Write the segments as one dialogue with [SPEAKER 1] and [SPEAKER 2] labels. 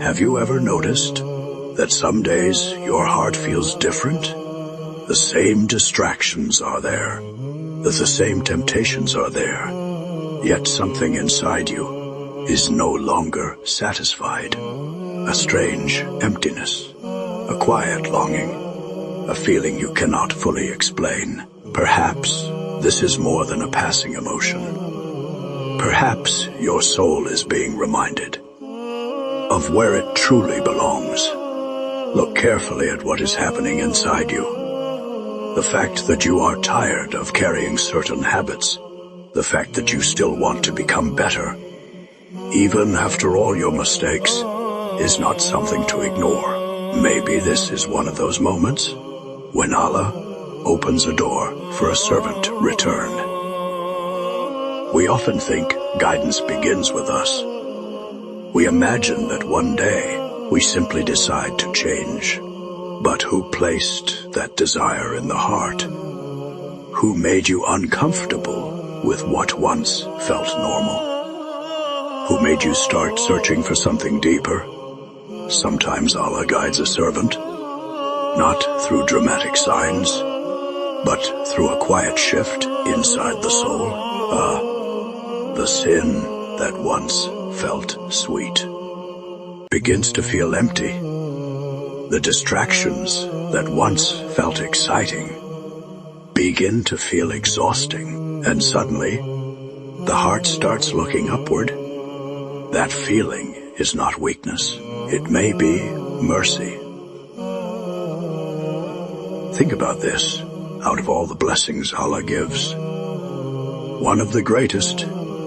[SPEAKER 1] Have you ever noticed that some days your heart feels different? The same distractions are there, that the same temptations are there, yet something inside you is no longer satisfied. A strange emptiness, a quiet longing, a feeling you cannot fully explain. Perhaps this is more than a passing emotion. Perhaps your soul is being reminded of where it truly belongs. Look carefully at what is happening inside you. The fact that you are tired of carrying certain habits, the fact that you still want to become better, even after all your mistakes, is not something to ignore. Maybe this is one of those moments when Allah opens a door for a servant return. We often think guidance begins with us. We imagine that one day we simply decide to change. But who placed that desire in the heart? Who made you uncomfortable with what once felt normal? Who made you start searching for something deeper? Sometimes Allah guides a servant, not through dramatic signs, but through a quiet shift inside the soul. The sin that once felt sweet begins to feel empty. The distractions that once felt exciting begin to feel exhausting, and suddenly the heart starts looking upward. That feeling is not weakness. It may be mercy. Think about this. Out of all the blessings Allah gives, one of the greatest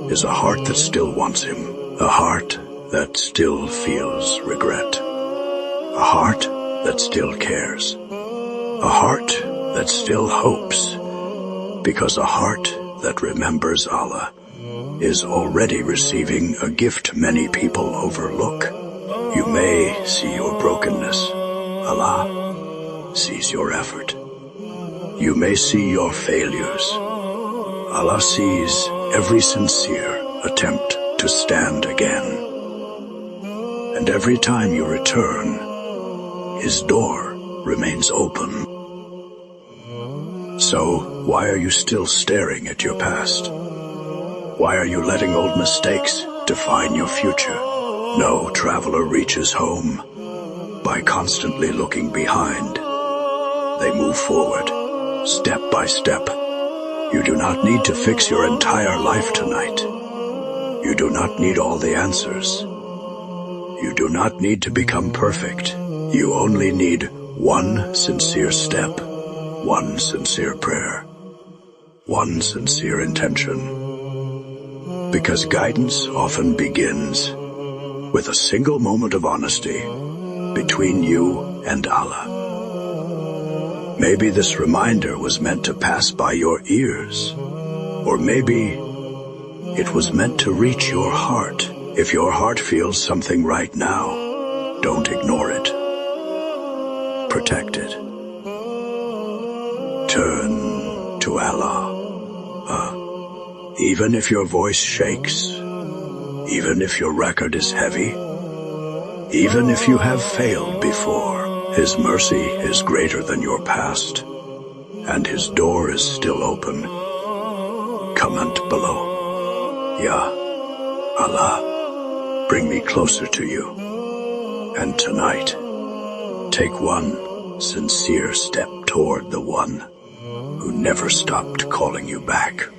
[SPEAKER 1] is a heart that still wants Him, a heart that still feels regret, a heart that still cares, a heart that still hopes, because a heart that remembers Allah is already receiving a gift many people overlook. You may see your brokenness. Allah sees your effort. You may see your failures. Allah sees every sincere attempt to stand again. And every time you return, His door remains open. So, why are you still staring at your past? Why are you letting old mistakes define your future? No traveler reaches home by constantly looking behind. They move forward, step by step. You do not need to fix your entire life tonight. You do not need all the answers. You do not need to become perfect. You only need one sincere step, one sincere prayer, one sincere intention. Because guidance often begins with a single moment of honesty between you and Allah. Maybe this reminder was meant to pass by your ears, or maybe it was meant to reach your heart. If your heart feels something right now, don't ignore it. Protect it. Turn to Allah. Even if your voice shakes, even if your record is heavy, even if you have failed before, His mercy is greater than your past, and His door is still open. Comment below. Ya Allah, bring me closer to you. And tonight, take one sincere step toward the one who never stopped calling you back.